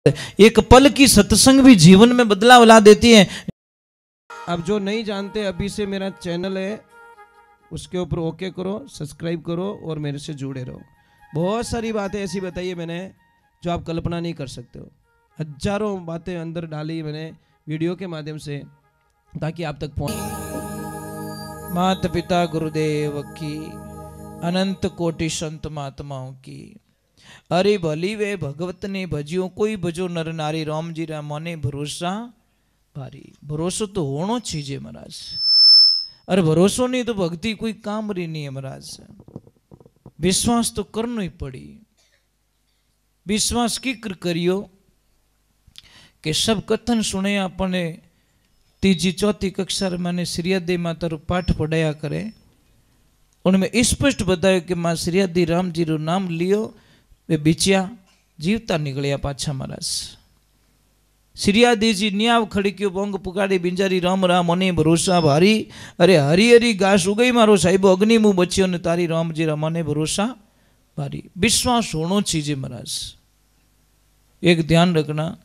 एक पल की सत्संग भी जीवन में बदलाव ला देती है। अब जो नहीं जानते, अभी से मेरा चैनल है, उसके ऊपर ओके करो, सब्सक्राइब करो और मेरे से जुड़े रहो। बहुत सारी बातें ऐसी बताई है मैंने जो आप कल्पना नहीं कर सकते हो। हजारों बातें अंदर डाली मैंने वीडियो के माध्यम से, ताकि आप तक पहुंच। माता पिता गुरुदेव की, अनंत कोटि संत महात्माओं की। अरे भली वे भगवत ने भजियो, कोई भजो नर नारी, राम जी रा मने भरोसा भारी। भरोसा तो होना चाहिए महाराज, अरे भरोसा नहीं तो भक्ति कोई काम रही नहीं है महाराज। विश्वास तो करना ही पड़ी। विश्वास की करियो कि सब कथन सुने अपने तीजी चौथी कक्षा मैंने श्रीयदी माता रो पाठ पढ़ाया करे, उनमें स्पष्ट बताया कि मां श्रीयदी राम जी रो नाम लियो, वे बिचिया जीवता निकलिया पाछा महाराज। श्रीयादी जी न्याव खड़ी क्यों बोंग पुकारे बिंजारी, राम राम मने भरोसा भारी। अरे हरी हरी घास उगई मारो साहिब, अग्नि मुंह बचियो ने तारी, राम जी राम मने भरोसा भारी। विश्वास होना चाहिए महाराज। एक ध्यान रखना,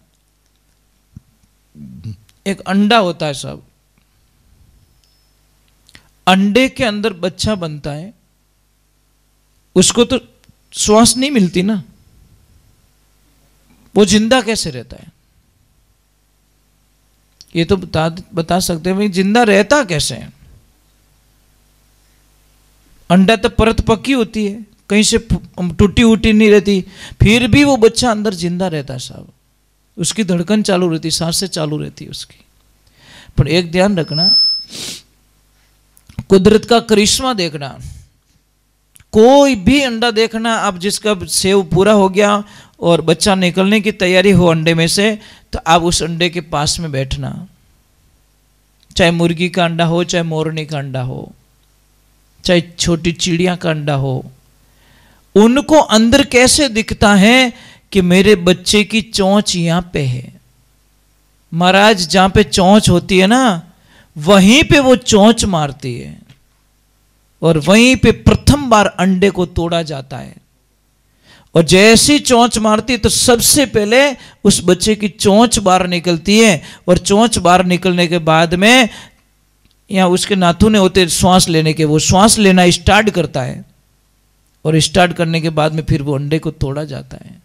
एक अंडा होता है साहब, अंडे के अंदर बच्चा बनता है, उसको तो श्वास नहीं मिलती ना, वो जिंदा कैसे रहता है? ये तो बता सकते हैं भाई, जिंदा रहता कैसे है? अंडा तो परत पक्की होती है, कहीं से टूटी उटी नहीं रहती, फिर भी वो बच्चा अंदर जिंदा रहता है साहब। उसकी धड़कन चालू रहती, सांसें चालू रहती है उसकी। पर एक ध्यान रखना, कुदरत का करिश्मा देखना। कोई भी अंडा देखना, अब जिसका सेव पूरा हो गया और बच्चा निकलने की तैयारी हो अंडे में से, तो आप उस अंडे के पास में बैठना। चाहे मुर्गी का अंडा हो, चाहे मोरनी का अंडा हो, चाहे छोटी चिड़िया का अंडा हो, उनको अंदर कैसे दिखता है कि मेरे बच्चे की चोंच यहां पे है। महाराज जहां पे चोंच होती है ना, वहीं पे वो चोंच मारती है और वहीं पे प्रथम बार अंडे को तोड़ा जाता है। और जैसी चोंच मारती तो सबसे पहले उस बच्चे की चोंच बाहर निकलती है, और चोंच बाहर निकलने के बाद में यहाँ उसके नाथुने होते श्वास लेने के, वो श्वास लेना स्टार्ट करता है, और स्टार्ट करने के बाद में फिर वो अंडे को तोड़ा जाता है।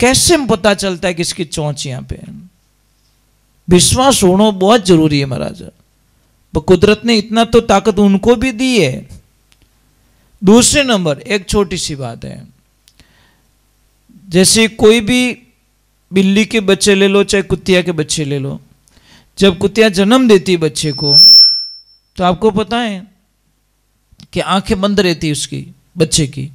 कैसे पता चलता है कि इसकी चोंच यहाँ पे है? विश्वास होना बहुत जरूरी है महाराज। कुदरत ने इतना तो ताकत उनको भी दी है। दूसरे नंबर, एक छोटी सी बात है, जैसे कोई भी बिल्ली के बच्चे ले लो, चाहे कुतिया के बच्चे ले लो, जब कुतिया जन्म देती है बच्चे को, तो आपको पता है कि आंखें बंद रहती है उसकी, बच्चे की।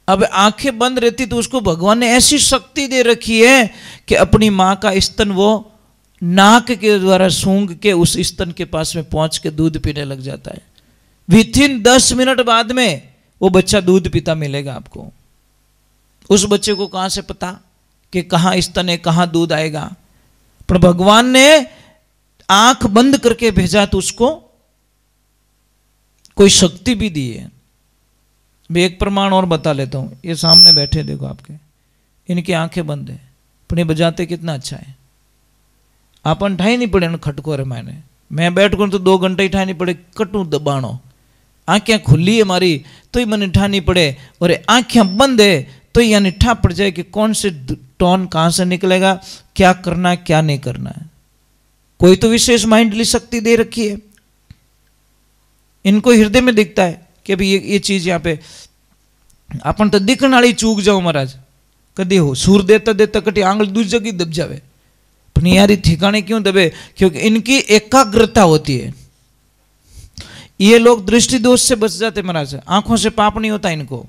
अब आंखें बंद रहती तो उसको भगवान ने ऐसी शक्ति दे रखी है कि अपनी मां का स्तन वो नाक के द्वारा सूंघ के उस स्तन के पास में पहुंच के दूध पीने लग जाता है। विथिन 10 मिनट बाद में वो बच्चा दूध पीता मिलेगा आपको। उस बच्चे को कहां से पता कि कहां स्तन है, कहां दूध आएगा? पर भगवान ने आंख बंद करके भेजा तो उसको कोई शक्ति भी दी है। मैं एक प्रमाण और बता लेता हूं। ये सामने बैठे देखो आपके, इनकी आंखें बंद है, पर ये बजाते कितना अच्छा है। आपन ठाई नहीं पड़े खटको रे मैंने, मैं बैठ कर तो 2 घंटे ठाई नहीं पड़े, कटू दबाणो। आंखें खुली है मारी तो ही मैंने ठा नहीं पड़े, और आंखें बंद है तो ही यानी ठा पड़ जाए कि कौन से टोन कहां से निकलेगा, क्या करना है क्या नहीं करना है। कोई तो विशेष माइंडली शक्ति दे रखी है इनको, हृदय में दिखता है कि अभी ये चीज यहाँ पे अपन तो दिखने वाली चूक जाओ महाराज, कदी हो सूर देता देता कटी आंगल दूसरी जगह दब जावे, पर यारी ठिकाने क्यों दबे? क्योंकि इनकी एकाग्रता होती है। ये लोग दृष्टि दोष से बच जाते महाराज, आंखों से पाप नहीं होता इनको।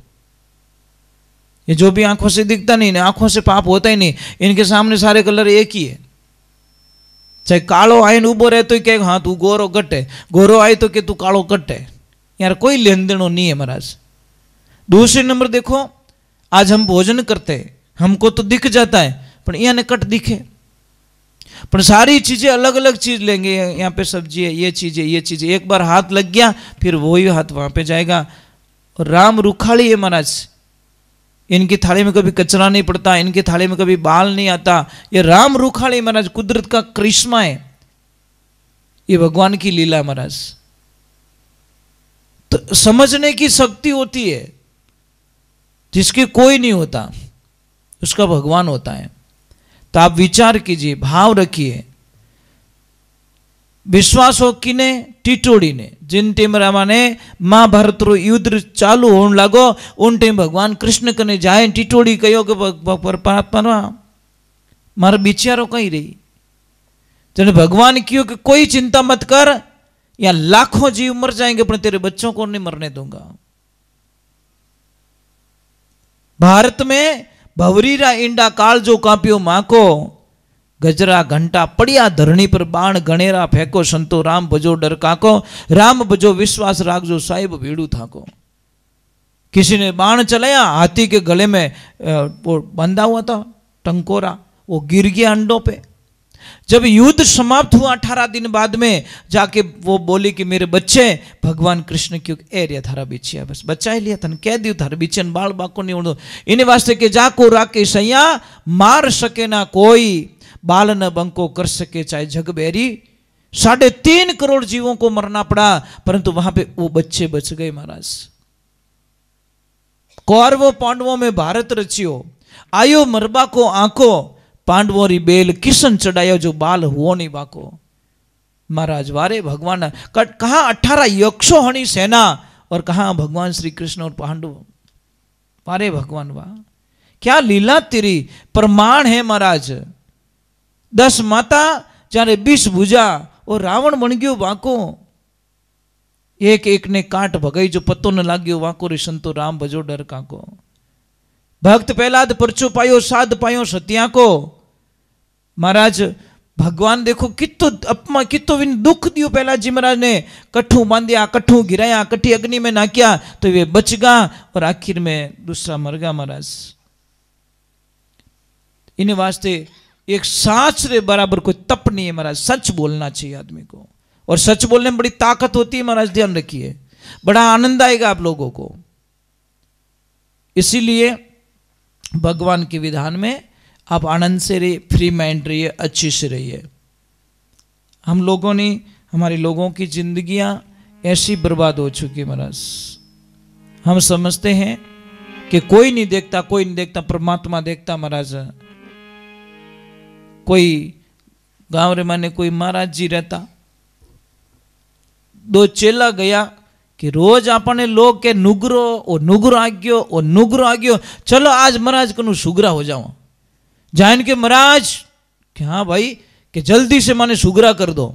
ये जो भी आंखों से दिखता नहीं, आंखों से पाप होता ही नहीं। इनके सामने सारे कलर एक ही है। चाहे कालो आए उबो रहे तो कहे हाँ तू गोरो कट है, गोरो आए तो के तू कालो कट है। यार कोई लेन देन नहीं है महाराज। दूसरे नंबर देखो, आज हम भोजन करते हैं, हमको तो दिख जाता है, पर यहाँ ने कट दिखे, पर सारी चीजें अलग अलग चीज लेंगे। यहाँ पे सब्जी है, ये चीज है, ये चीज है, एक बार हाथ लग गया फिर वही हाथ वहां पे जाएगा। और राम रुखाड़ी है महाराज, इनकी थाली में कभी कचरा नहीं पड़ता, इनकी थाली में कभी बाल नहीं आता। ये राम रूखाली महाराज कुदरत का करिश्मा है, ये भगवान की लीला है महाराज। तो समझने की शक्ति होती है जिसकी कोई नहीं होता, उसका भगवान होता है। तो आप विचार कीजिए, भाव रखिए। विश्वास हो किने? टिटोड़ी ने। जिन टाइम रामाने महाभारत रो युद्ध चालू होने लगो उन टाइम भगवान कृष्ण कने जाए टिटोड़ी कहो कि परमात्मा मारा बिचारो कहीं रही। जने भगवान क्यों कि कोई चिंता मत कर, या लाखों जीव मर जाएंगे पर तेरे बच्चों को नहीं मरने दूंगा। भारत में भवरीरा इंडा काल जो काप्यो माको, गजरा घंटा पड़िया धरणी पर बाण गणेरा फेंको, संतो राम भजो डर काको, राम भजो विश्वास राखजो साहिब भीड़ू थाको। किसी ने बाण चलाया, हाथी के गले में वो बंधा हुआ था टंकोरा, वो गिर गया अंडों पे। जब युद्ध समाप्त हुआ 18 दिन बाद में जाके वो बोली कि मेरे बच्चे भगवान कृष्ण क्यों एरिया थारा बिछिया, बस बच्चा ही लिया था, कह दियो थारा बिछन बाल बाको नहीं उड़ो। इन वास्ते के जाको राके सैया, मार सके ना कोई, बाल न बंको कर सके चाहे जग बैरी। 3.5 करोड़ जीवों को मरना पड़ा, परंतु वहां पे वो बच्चे बच गए महाराज। कौरवों पांडवों में भारत रचियो, आयो मरबा को आंको, पांडवों री बेल किशन चढ़ायो जो बाल हुओ नहीं बाको। महाराज वारे भगवान, कहा 18 यक्षों हणी सेना और कहा भगवान श्री कृष्ण और पांडव। वारे भगवान वाह, क्या लीला तेरी, प्रमाण है महाराज। 10 माता जाने 20 भुजा और रावण बन गयो वाको। एक एक ने काट भगाई जो पत्तो न लाग्यो वाको रे संतो राम भजो डर काको। भक्त पहलाद परचो पायो, साध पायो सत्या को। महाराज भगवान देखो कितो अपमा कितो विन दुख दियो पहला जी महाराज ने, कट्ठू बांधिया, कट्ठू गिराया, कट्ठी अग्नि में नाकिया तो वे बच गया और आखिर में दूसरा मर गया महाराज। इन वास्ते एक साच रे बराबर कोई तप नहीं है महाराज। सच बोलना चाहिए आदमी को, और सच बोलने में बड़ी ताकत होती है महाराज, ध्यान रखिए। बड़ा आनंद आएगा आप लोगों को। इसीलिए भगवान के विधान में आप आनंद से रहिए, फ्री माइंड रहिए, अच्छी से रहिए। हम लोगों ने, हमारी लोगों की जिंदगियां ऐसी बर्बाद हो चुकी महाराज। हम समझते हैं कि कोई नहीं देखता, कोई नहीं देखता, परमात्मा देखता महाराज। कोई गांव रे माने कोई महाराज जी रहता, 2 चेला गया कि रोज आपने लोग के नुगरो और नुगरो आ गयो और नुगरो आ गयो, चलो आज महाराज कनु सुगरा हो जाओ। जान के महाराज कि हाँ भाई कि जल्दी से माने सुगरा कर दो,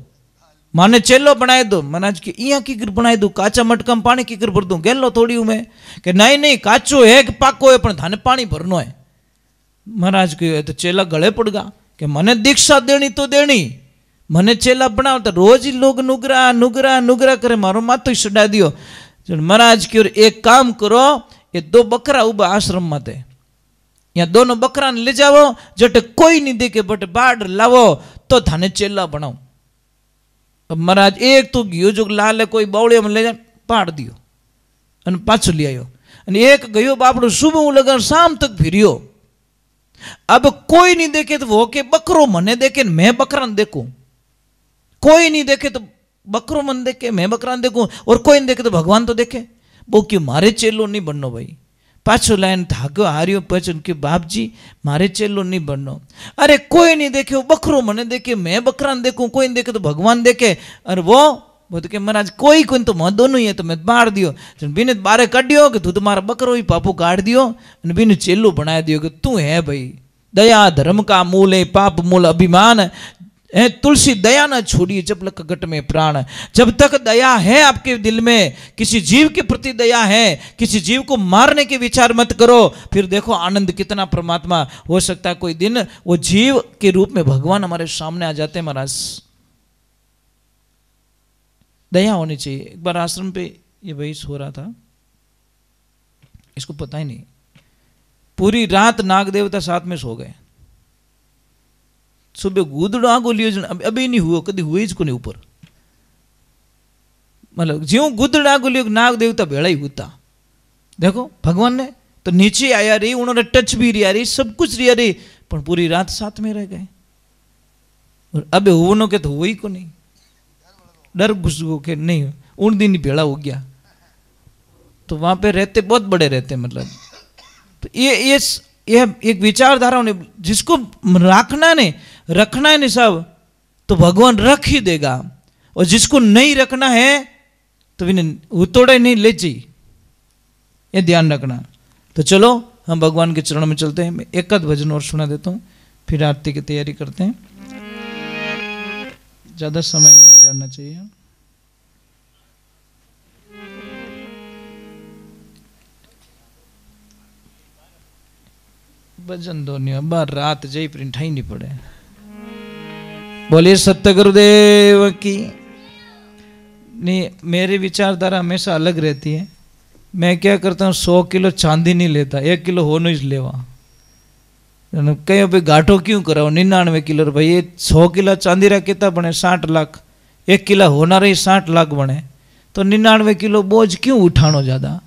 माने चेलो बनाए दो। महाराज की इया की कर बनाए दो, काचा मटका में पानी की कर भर दो, गेलो थोड़ी में कि नहीं नहीं काचो है कि पाको है पर थाने पानी भरनो है। महाराज के तो चेला गले पड़ गया कि मने दीक्षा देनी तो देनी, मने चेला बनाओ तो रोज ही लोग नुगरा नुगरा नुगरा करे, मारो मातो ही सड़ा दियो। महाराज की ओर एक काम करो, ये 2 बकरा उबा आश्रम माते, या दोनों बकरा ने ले जाओ, जट कोई नहीं देखे बट बाढ़ लावो तो थाने चेला बनाओ। अब महाराज एक तो गयो जो लाल कोई बावड़िया में ले जा पाड़ दियो अन पाछो ले आयो, एक गयो बापड़ो सुबह लगा शाम तक फिरियो। अब कोई नहीं देखे तो वो के बकरो मने देखे, मैं बकरा न देखूं। कोई नहीं देखे तो बकरो मन देखे, मैं बकरा न देखूं। और कोई नहीं देखे तो भगवान तो देखे। वो क्यों मारे चेलो नहीं बननो भाई। पाछो लाइन थाको हारियो पचन के बाप जी मारे चेलो नहीं बननो। अरे कोई नहीं देखे, वो बकरो मने देखे, मैं बकरा न देखूं। कोई नहीं देखे तो भगवान देखे। और वो तो के महाराज कोई कोई तो मैं दोनों ही है तो मैं बाढ़ दियो, बिने बारे काटियो कि तू तुम्हारा बकरो ही पापू काट दियो, बिने चेलो बना दियो कि तू है भाई। दया धर्म का मूल है, पाप मूल अभिमान है। तुलसी दया न छोड़िए जब लक घट में प्राण। जब तक दया है आपके दिल में, किसी जीव के प्रति दया है, किसी जीव को मारने के विचार मत करो, फिर देखो आनंद कितना। परमात्मा हो सकता है कोई दिन वो जीव के रूप में भगवान हमारे सामने आ जाते हैं महाराज। दया होनी चाहिए। एक बार आश्रम पे ये वही सो रहा था, इसको पता ही नहीं, पूरी रात नाग देवता साथ में सो गए। सुबह गुदड़ो आगो लियो, अभी नहीं हुआ, कभी हुए इसको नहीं ऊपर, मतलब ज्यों गुदड़ा आगो लियो नाग देवता भेड़ा ही होता। देखो भगवान ने तो नीचे आया रही, उन्होंने टच भी रिया रही, सब कुछ रिया रही, पर पूरी रात साथ में रह गए। और अब होनो के तो हो ही को नहीं, डर घुस गो के नहीं, उन दिन ही भेड़ा हो गया। तो वहां पे रहते बहुत बड़े रहते, मतलब तो ये एक विचारधारा ने जिसको रखना है नहीं सब, तो भगवान रख ही देगा, और जिसको नहीं रखना है तो इन्हें उतोड़े नहीं ले चाहिए, ये ध्यान रखना। तो चलो हम भगवान के चरणों में चलते हैं। मैं एक आध भजन और सुना देता हूँ, फिर आरती की तैयारी करते हैं। ज्यादा समय नहीं बिगाड़ना चाहिए। भजन दो नहीं, अब रात जय प्रिंट ही नहीं पड़े। बोलिए सत्य गुरुदेव की। नहीं, मेरी विचारधारा हमेशा अलग रहती है। मैं क्या करता हूँ, 100 किलो चांदी नहीं लेता, 1 किलो होनो ही लेवा। कहीं पे घाटो क्यों कराओ, 99 किलो भाई, ये 100 किलो चांदी रा कितना बने, 60 लाख। 1 किलो होना रही 60 लाख बने, तो 99 किलो बोझ क्यों उठानो ज्यादा।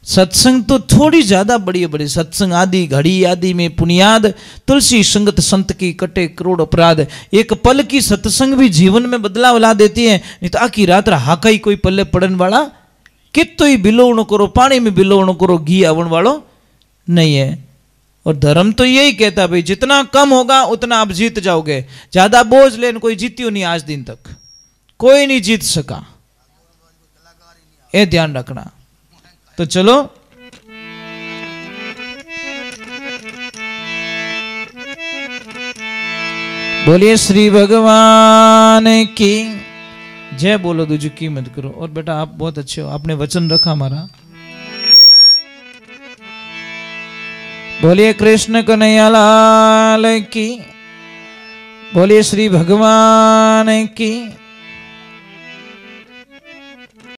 सत्संग तो थोड़ी ज्यादा बड़ी बड़ी सत्संग आदि घड़ी आदि में पुनियाद, तुलसी संगत संत की कटे करोड़ अपराध। एक पल की सत्संग भी जीवन में बदलाव ला देती है, नहीं तो आखी रात हाका ही कोई पल्ले पड़न वाला कितो ही बिलोवणो करो, पानी में बिलोवणो करो, घी आवन वालो नहीं है। और धर्म तो यही कहता भाई जितना कम होगा उतना आप जीत जाओगे। ज्यादा बोझ लेने कोई जीत्यो नहीं, आज दिन तक कोई नहीं जीत सका, ये ध्यान रखना। तो चलो बोलिए श्री भगवान की जय। बोलो दूजी की मत करो। और बेटा आप बहुत अच्छे हो, आपने वचन रखा हमारा। बोलिए कृष्ण कन्हैया लाल की। बोलिए श्री भगवान की।